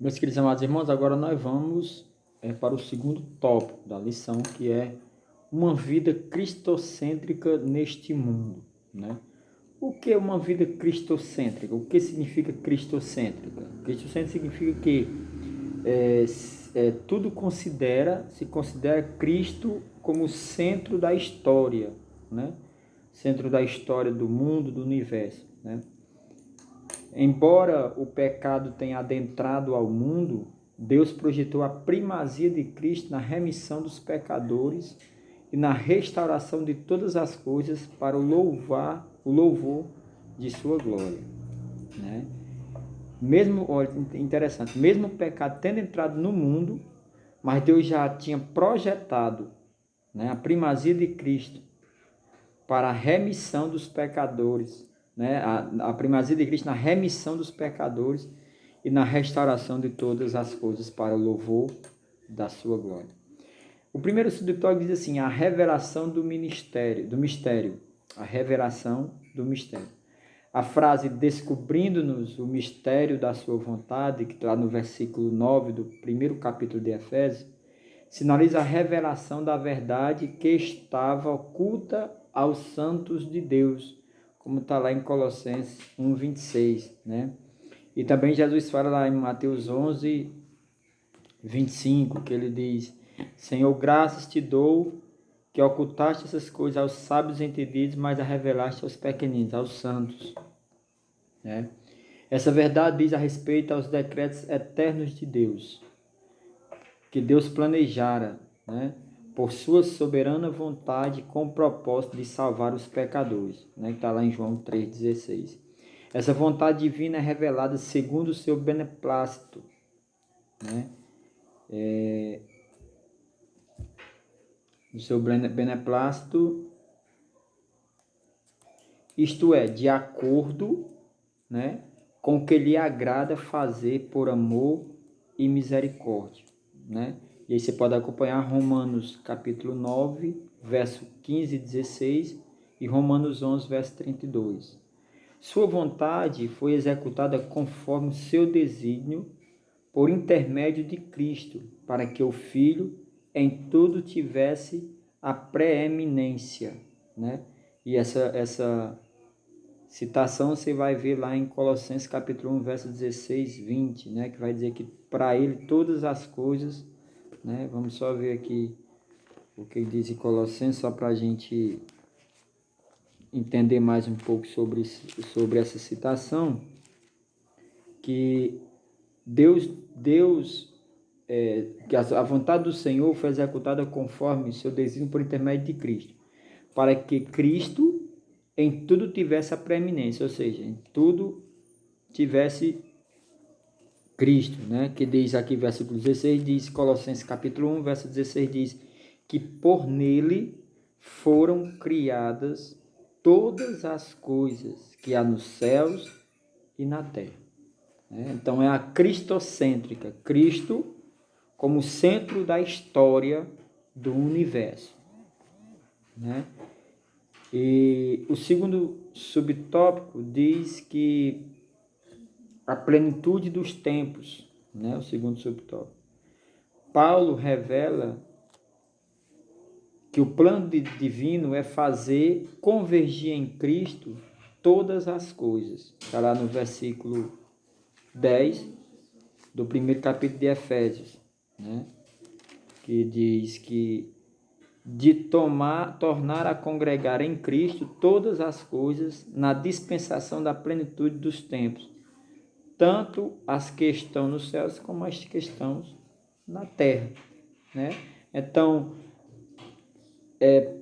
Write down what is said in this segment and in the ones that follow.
Meus queridos amados irmãos, agora nós vamos para o segundo tópico da lição, que é uma vida cristocêntrica neste mundo, né? O que é uma vida cristocêntrica? O que significa cristocêntrica? Cristocêntrica significa que tudo se considera Cristo como centro da história, né? Centro da história do mundo, do universo, né? Embora o pecado tenha adentrado ao mundo, Deus projetou a primazia de Cristo na remissão dos pecadores e na restauração de todas as coisas para o louvor de sua glória, né? Mesmo, olha, interessante, mesmo o pecado tendo entrado no mundo, mas Deus já tinha projetado, né, a primazia de Cristo para a remissão dos pecadores, né? A primazia de Cristo na remissão dos pecadores e na restauração de todas as coisas para o louvor da sua glória. O primeiro subtópico diz assim: a revelação do mistério, a revelação do mistério. A frase descobrindo-nos o mistério da sua vontade, que está no versículo 9 do primeiro capítulo de Efésios, sinaliza a revelação da verdade que estava oculta aos santos de Deus, como está lá em Colossenses 1:26, né? E também Jesus fala lá em Mateus 11:25, que ele diz: Senhor, graças te dou que ocultaste essas coisas aos sábios entendidos, mas a revelaste aos pequeninos, aos santos, né? Essa verdade diz a respeito aos decretos eternos de Deus, que Deus planejara, né, por sua soberana vontade, com o propósito de salvar os pecadores, né, que está lá em João 3,16. Essa vontade divina é revelada segundo o seu beneplácito, né? O seu beneplácito, isto é, de acordo, né, com o que lhe agrada fazer por amor e misericórdia, né? E aí você pode acompanhar Romanos capítulo 9, verso 15 e 16 e Romanos 11, verso 32. Sua vontade foi executada conforme o seu desígnio por intermédio de Cristo, para que o Filho em tudo tivesse a preeminência, né? E essa citação você vai ver lá em Colossenses capítulo 1, verso 16, 20, né? Que vai dizer que para ele todas as coisas, né? Vamos só ver aqui o que diz em Colossenses, só para a gente entender mais um pouco sobre essa citação, que que a vontade do Senhor foi executada conforme seu desígnio por intermédio de Cristo, para que Cristo em tudo tivesse a preeminência, ou seja, em tudo tivesse Cristo, né? Que diz aqui, versículo 16, diz, Colossenses capítulo 1, verso 16, diz que por nele foram criadas todas as coisas que há nos céus e na terra. Então é a cristocêntrica, Cristo como centro da história do universo, né? E o segundo subtópico diz que a plenitude dos tempos, né? O segundo subtópico. Paulo revela que o plano divino é fazer convergir em Cristo todas as coisas. Está lá no versículo 10 do primeiro capítulo de Efésios, né? Que diz que de tornar a congregar em Cristo todas as coisas na dispensação da plenitude dos tempos, tanto as que estão nos céus como as que estão na terra, né? Então,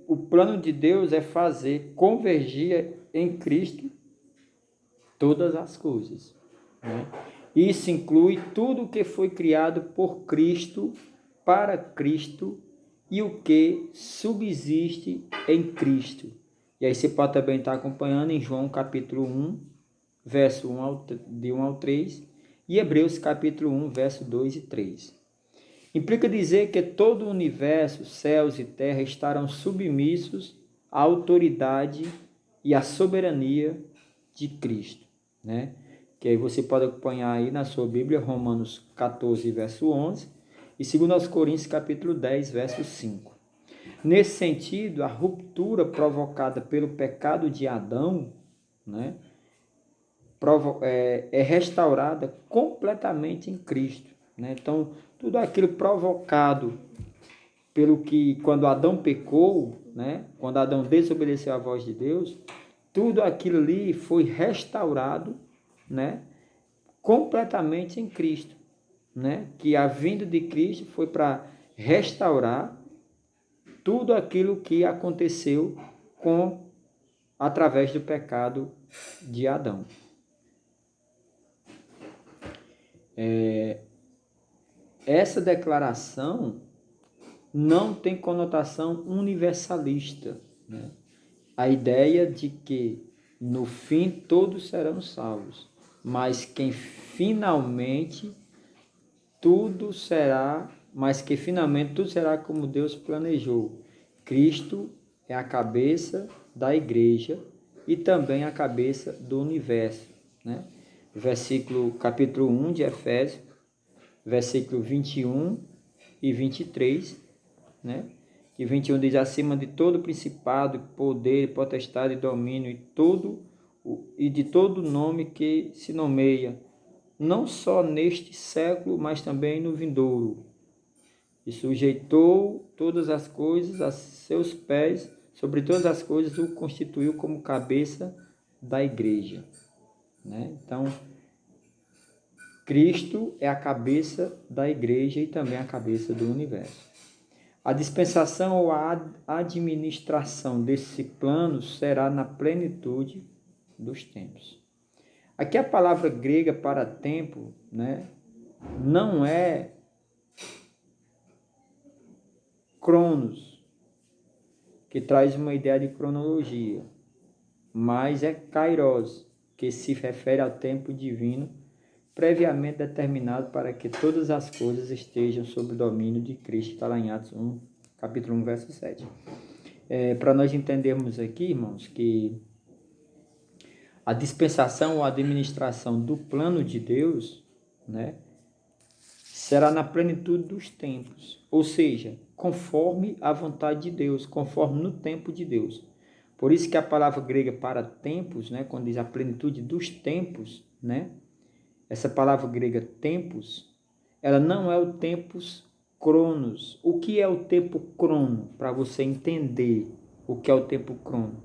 o plano de Deus é fazer convergir em Cristo todas as coisas, né? Isso inclui tudo o que foi criado por Cristo, para Cristo e o que subsiste em Cristo. E aí você pode também estar acompanhando em João capítulo 1, verso 1 ao 3 e Hebreus capítulo 1, verso 2 e 3. Implica dizer que todo o universo, céus e terra, estarão submissos à autoridade e à soberania de Cristo, né? que aí você pode acompanhar aí na sua Bíblia, Romanos 14, verso 11, e 2 Coríntios, capítulo 10, verso 5. Nesse sentido, a ruptura provocada pelo pecado de Adão, né, é restaurada completamente em Cristo. Né? Então, tudo aquilo provocado pelo que, quando Adão pecou, né, quando Adão desobedeceu à voz de Deus, tudo aquilo ali foi restaurado, né, completamente em Cristo. Né? Que a vinda de Cristo foi para restaurar tudo aquilo que aconteceu através do pecado de Adão. Essa declaração não tem conotação universalista. Né? A ideia de que no fim todos serão salvos, mas que finalmente tudo será como Deus planejou. Cristo é a cabeça da igreja e também a cabeça do universo. Né? Capítulo 1 de Efésios, versículo 21 e 23, né? Que 21 diz: acima de todo principado, poder, potestade, domínio e de todo nome que se nomeia, não só neste século, mas também no vindouro. E sujeitou todas as coisas a seus pés, sobre todas as coisas o constituiu como cabeça da igreja. Né? Então, Cristo é a cabeça da igreja e também a cabeça do universo. A dispensação ou a administração desse plano será na plenitude dos tempos. Aqui a palavra grega para tempo, né, não é cronos, que traz uma ideia de cronologia, mas é kairos, que se refere ao tempo divino previamente determinado para que todas as coisas estejam sob o domínio de Cristo. Está lá em Atos 1, capítulo 1, verso 7. Para nós entendermos aqui, irmãos, que a dispensação ou administração do plano de Deus, né, será na plenitude dos tempos, ou seja, conforme a vontade de Deus, conforme no tempo de Deus. Por isso que a palavra grega para tempos, né, quando diz a plenitude dos tempos, né, essa palavra grega tempos, ela não é o tempos cronos. O que é o tempo crono? Para você entender o que é o tempo crono.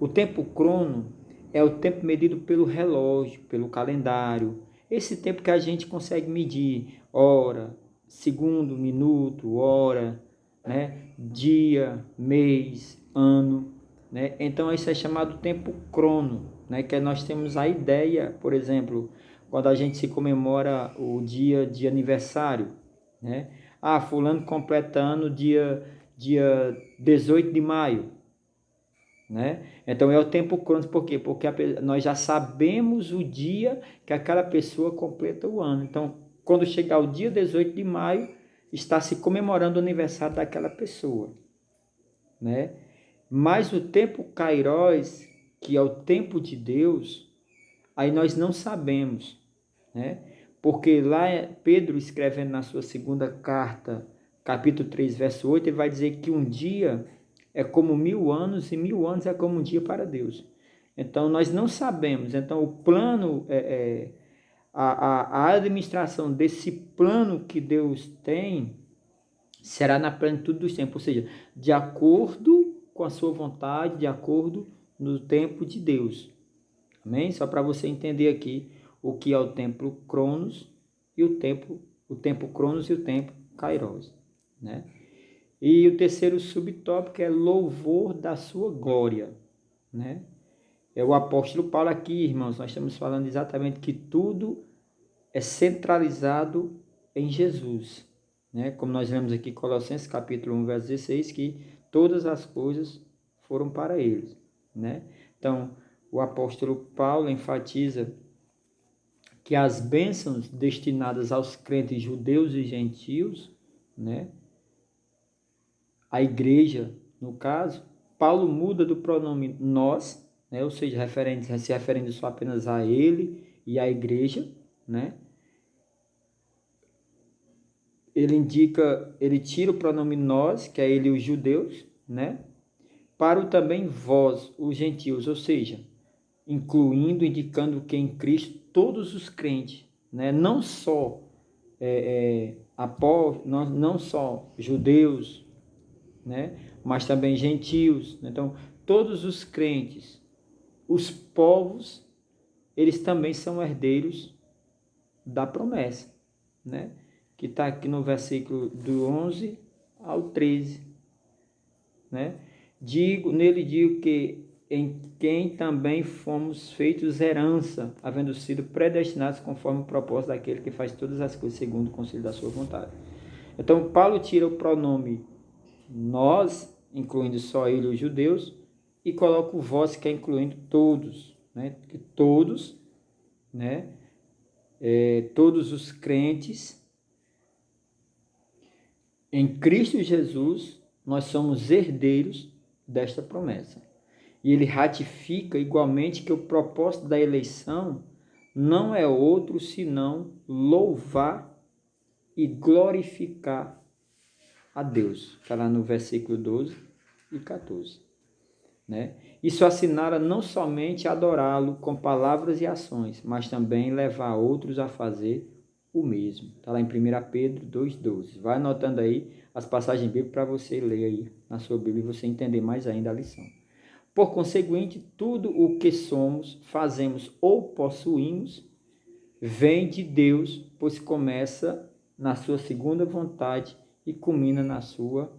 O tempo crono é o tempo medido pelo relógio, pelo calendário. Esse tempo que a gente consegue medir, hora, segundo, minuto, hora, né? Dia, mês, ano. Né? Então isso é chamado tempo crono, né? Que nós temos a ideia, por exemplo, quando a gente se comemora o dia de aniversário, né? Fulano completa ano dia 18 de maio, né? Então é o tempo cronos, por quê? Porque nós já sabemos o dia que aquela pessoa completa o ano. Então, quando chegar o dia 18 de maio, está se comemorando o aniversário daquela pessoa, né? Mas o tempo kairos, que é o tempo de Deus, aí nós não sabemos, né? Porque lá Pedro, escrevendo na sua segunda carta, capítulo 3, verso 8, ele vai dizer que um dia é como 1000 anos e 1000 anos é como um dia para Deus. Então, nós não sabemos. Então, o plano, a administração desse plano que Deus tem será na plenitude dos tempos, ou seja, de acordo com a sua vontade, de acordo no tempo de Deus. Amém? Só para você entender aqui o que é o tempo Cronos e o tempo Cronos e o tempo Kairos, né? E o terceiro subtópico é louvor da sua glória, né? É o apóstolo Paulo aqui, irmãos, nós estamos falando exatamente que tudo é centralizado em Jesus, né? Como nós vemos aqui Colossenses capítulo 1, verso 16, que todas as coisas foram para eles, né? Então, o apóstolo Paulo enfatiza que as bênçãos destinadas aos crentes judeus e gentios, né? A igreja, no caso, Paulo muda do pronome nós, né? Ou seja, se referindo só apenas a ele e a igreja, né? Ele tira o pronome nós, que é ele e os judeus, né? Para o também vós, os gentios, ou seja, incluindo, indicando que em Cristo todos os crentes, né? Não só não só judeus, né? Mas também gentios. Então, todos os crentes, os povos, eles também são herdeiros da promessa, né? Que está aqui no versículo do 11 ao 13, né? Nele digo que em quem também fomos feitos herança, havendo sido predestinados conforme o propósito daquele que faz todas as coisas segundo o conselho da sua vontade. Então, Paulo tira o pronome nós, incluindo só ele os judeus, e coloca o vós, que é incluindo todos, né? Que todos, né? Todos os crentes em Cristo Jesus, nós somos herdeiros desta promessa. E ele ratifica igualmente que o propósito da eleição não é outro senão louvar e glorificar a Deus. Está lá no versículo 12 e 14. Né? Isso assinala não somente adorá-lo com palavras e ações, mas também levar outros a fazer o mesmo. Está lá em 1 Pedro 2,12. Vai anotando aí as passagens bíblicas para você ler aí na sua Bíblia e você entender mais ainda a lição. Por conseguinte, tudo o que somos, fazemos ou possuímos, vem de Deus, pois começa na sua segunda vontade e culmina na sua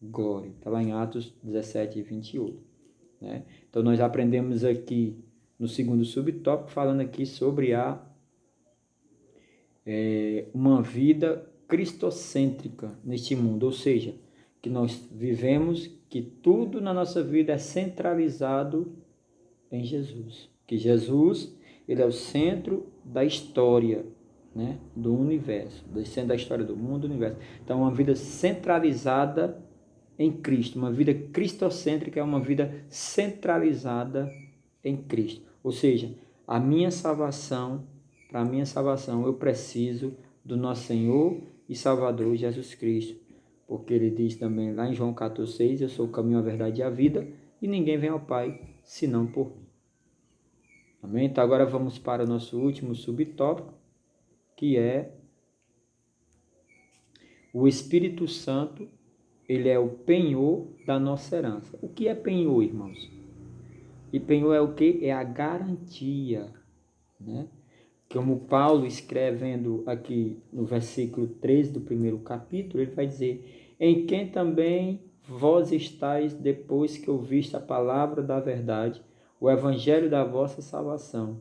glória. Está lá em Atos 17 e 28. Né? Então, nós aprendemos aqui no segundo subtópico, falando aqui sobre uma vida cristocêntrica neste mundo, ou seja, que nós vivemos, que tudo na nossa vida é centralizado em Jesus. Que Jesus, ele é o centro da história, né, do universo, do centro da história do mundo, do universo. Então, uma vida centralizada em Cristo, uma vida cristocêntrica é uma vida centralizada em Cristo. Ou seja, a minha salvação, para a minha salvação, eu preciso do nosso Senhor e Salvador Jesus Cristo. Porque ele diz também lá em João 14,6, eu sou o caminho, a verdade e a vida, e ninguém vem ao Pai senão por mim. Amém? Então agora vamos para o nosso último subtópico, que é o Espírito Santo. Ele é o penhor da nossa herança. O que é penhor, irmãos? E penhor é o que? É a garantia, né? Como Paulo escrevendo aqui no versículo 13 do primeiro capítulo, ele vai dizer: em quem também vós estáis depois que ouviste a palavra da verdade, o evangelho da vossa salvação,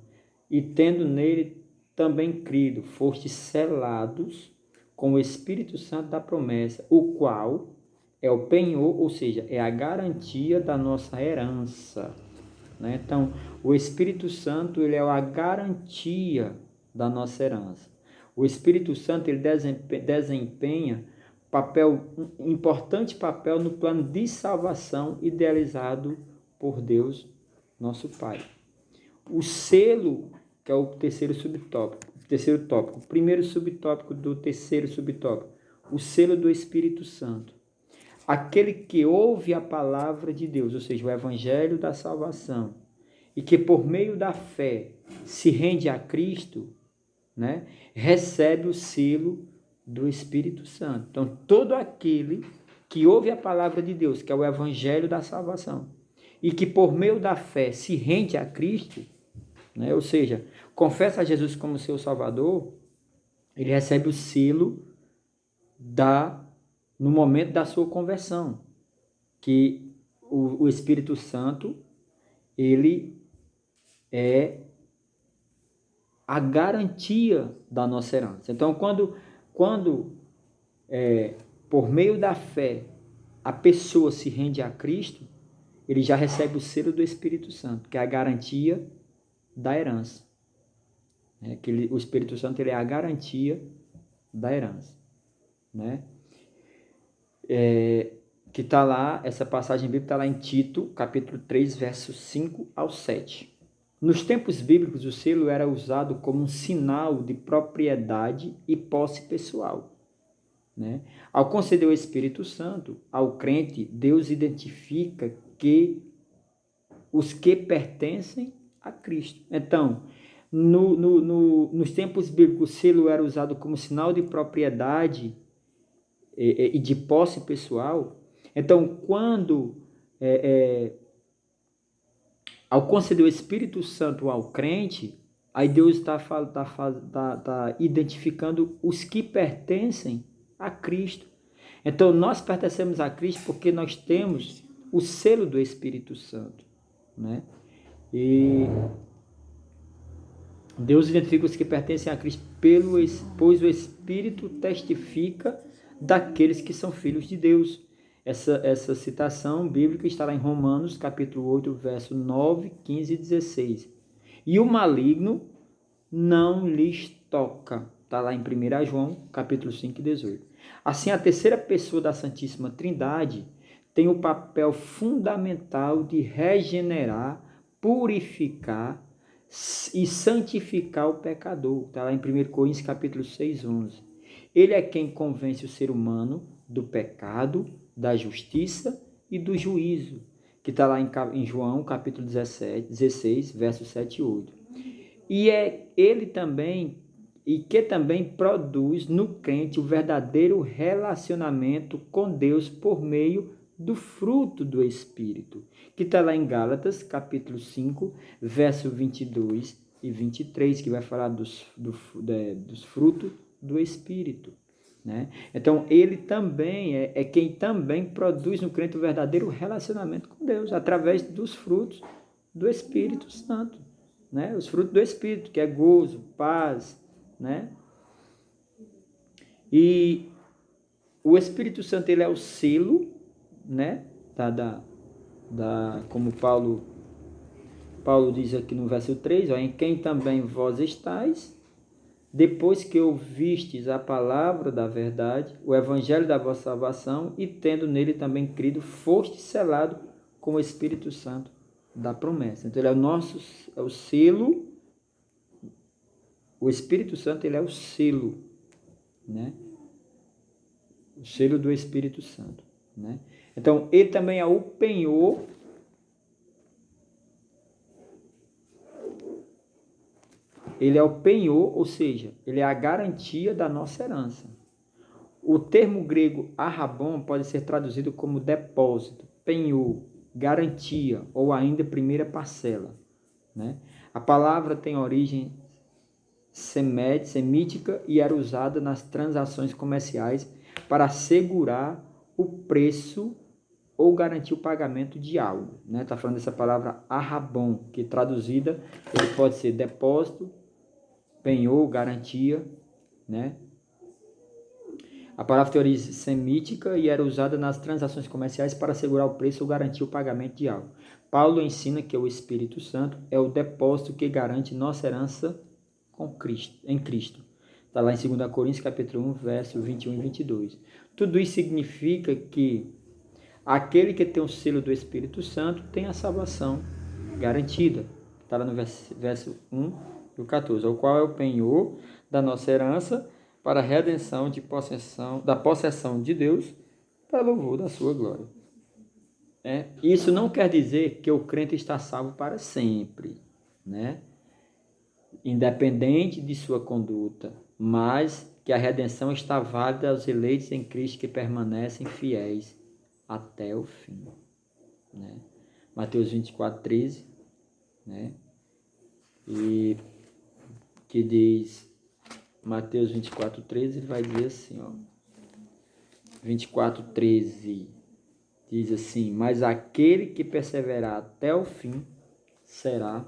e tendo nele também crido, fostes selados com o Espírito Santo da promessa, o qual é o penhor, ou seja, é a garantia da nossa herança. Né? Então, o Espírito Santo, ele é a garantia da nossa herança. O Espírito Santo, ele desempenha importante papel no plano de salvação idealizado por Deus, nosso Pai. O selo, que é o terceiro tópico, o primeiro subtópico do terceiro subtópico, o selo do Espírito Santo. Aquele que ouve a palavra de Deus, ou seja, o evangelho da salvação, e que por meio da fé se rende a Cristo, né, recebe o selo do Espírito Santo. Então, todo aquele que ouve a palavra de Deus, que é o evangelho da salvação, e que por meio da fé se rende a Cristo, né, ou seja, confessa a Jesus como seu Salvador, ele recebe o selo no momento da sua conversão, que o Espírito Santo, ele é a garantia da nossa herança. Então, quando por meio da fé a pessoa se rende a Cristo, ele já recebe o selo do Espírito Santo, que é a garantia da herança. O Espírito Santo, ele é a garantia da herança, né? Que está lá, essa passagem bíblica está lá em Tito, capítulo 3, versos 5 ao 7. Nos tempos bíblicos, o selo era usado como um sinal de propriedade e posse pessoal, né? Ao conceder o Espírito Santo ao crente, Deus identifica que os que pertencem a Cristo. Então, nos tempos bíblicos, o selo era usado como sinal de propriedade e de posse pessoal. Então, quando ao conceder o Espírito Santo ao crente, aí Deus está identificando os que pertencem a Cristo. Então, nós pertencemos a Cristo porque nós temos o selo do Espírito Santo, né? E Deus identifica os que pertencem a Cristo, pois o Espírito testifica daqueles que são filhos de Deus. Essa citação bíblica está lá em Romanos, capítulo 8, verso 9, 15 e 16. E o maligno não lhes toca. Está lá em 1 João, capítulo 5 e 18. Assim, a terceira pessoa da Santíssima Trindade tem o papel fundamental de regenerar, purificar e santificar o pecador. Está lá em 1 Coríntios, capítulo 6, 11. Ele é quem convence o ser humano do pecado, da justiça e do juízo, que está lá em João, capítulo 16, versos 7 e 8. E é ele também, e que também produz no crente o verdadeiro relacionamento com Deus por meio do fruto do Espírito, que está lá em Gálatas, capítulo 5, verso 22 e 23, que vai falar dos frutos do Espírito, né? Então, ele também é quem também produz no crente o verdadeiro relacionamento com Deus, através dos frutos do Espírito Santo, né? Os frutos do Espírito, que é gozo, paz, né? E o Espírito Santo, ele é o selo, né? Como Paulo diz aqui no verso 3, ó, em quem também vós estáis, depois que ouvistes a palavra da verdade, o evangelho da vossa salvação, e tendo nele também crido, foste selado com o Espírito Santo da promessa. Então, ele é o selo. O Espírito Santo, ele é o selo, né? O selo do Espírito Santo, né? Então, ele também é o penhor. Ele é o penhor, ou seja, ele é a garantia da nossa herança. O termo grego arrabon pode ser traduzido como depósito, penhor, garantia ou ainda primeira parcela, né? A palavra tem origem semítica e era usada nas transações comerciais para assegurar o preço ou garantir o pagamento de algo, né? Tá falando dessa palavra arrabon, que traduzida ele pode ser depósito, penhor, garantia, né? A palavra tem origem semítica e era usada nas transações comerciais para assegurar o preço ou garantir o pagamento de algo. Paulo ensina que o Espírito Santo é o depósito que garante nossa herança em Cristo. Está lá em 2 Coríntios, capítulo 1, verso 21 e 22. Tudo isso significa que aquele que tem o selo do Espírito Santo tem a salvação garantida. Está lá no verso 1 e o 14. O qual é o penhor da nossa herança para a redenção da possessão de Deus para louvor da sua glória. Isso não quer dizer que o crente está salvo para sempre, né? Independente de sua conduta, mas que a redenção está válida aos eleitos em Cristo que permanecem fiéis até o fim, né? Mateus 24, 13, né? E que diz, Mateus 24, 13, ele vai dizer assim, ó, 24, 13, diz assim, mas aquele que perseverar até o fim será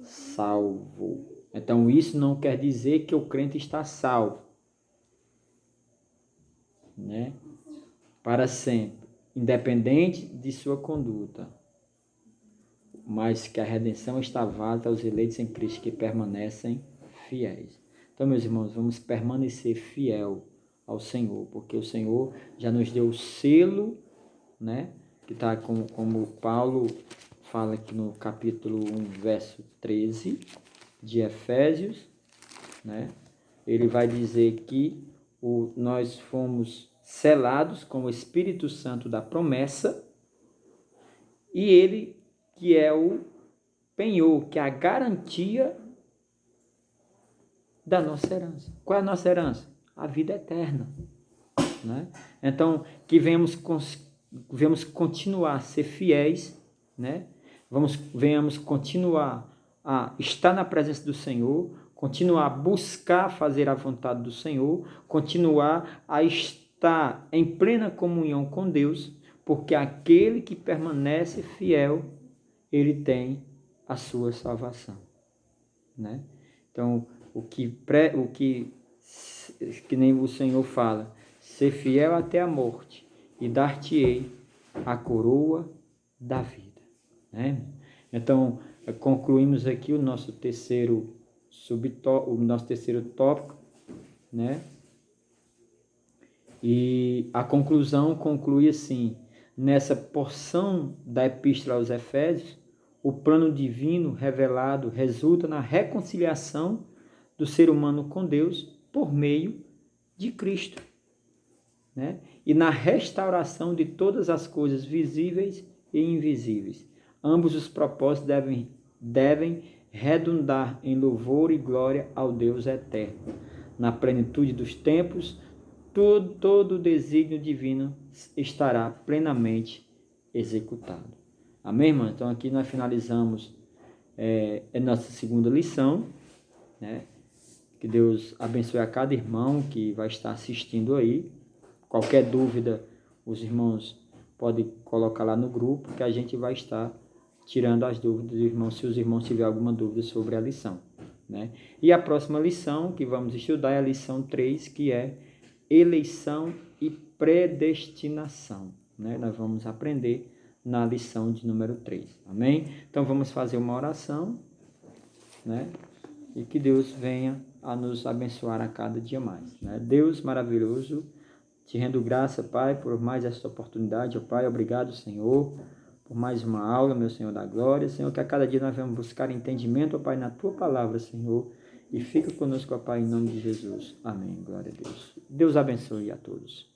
salvo. Então, isso não quer dizer que o crente está salvo, né? Para sempre, independente de sua conduta, mas que a redenção está válida aos eleitos em Cristo que permanecem fiéis. Então, meus irmãos, vamos permanecer fiel ao Senhor, porque o Senhor já nos deu o selo, né? Que está como Paulo fala aqui no capítulo 1, verso 13 de Efésios, né? Ele vai dizer que nós fomos selados com o Espírito Santo da promessa, e ele que é o penhor, que é a garantia da nossa herança. Qual é a nossa herança? A vida eterna, né? Então, que venhamos continuar a ser fiéis, né? Venhamos continuar a estar na presença do Senhor, continuar a buscar fazer a vontade do Senhor, continuar a estar em plena comunhão com Deus, porque aquele que permanece fiel, ele tem a sua salvação, né? Então, o que nem o Senhor fala, ser fiel até a morte, e dar-te-ei a coroa da vida, né? Então, concluímos aqui o nosso terceiro tópico, né? E a conclusão conclui assim: nessa porção da Epístola aos Efésios, o plano divino revelado resulta na reconciliação do ser humano com Deus por meio de Cristo, né? E na restauração de todas as coisas visíveis e invisíveis. Ambos os propósitos devem redundar em louvor e glória ao Deus eterno. Na plenitude dos tempos, todo o desígnio divino estará plenamente executado. Amém, irmão? Então aqui nós finalizamos a nossa segunda lição, né? Que Deus abençoe a cada irmão que vai estar assistindo aí. Qualquer dúvida, os irmãos podem colocar lá no grupo, que a gente vai estar tirando as dúvidas dos irmãos, se os irmãos tiverem alguma dúvida sobre a lição, né? E a próxima lição que vamos estudar é a lição 3, que é eleição e predestinação, né? Nós vamos aprender na lição de número 3, amém? Então vamos fazer uma oração, né? E que Deus venha a nos abençoar a cada dia mais, né? Deus maravilhoso, te rendo graça, Pai, por mais esta oportunidade, ó Pai, obrigado, Senhor, por mais uma aula, meu Senhor da glória, Senhor, que a cada dia nós vamos buscar entendimento, ó Pai, na Tua palavra, Senhor, e fica conosco, ó Pai, em nome de Jesus. Amém, glória a Deus. Deus abençoe a todos.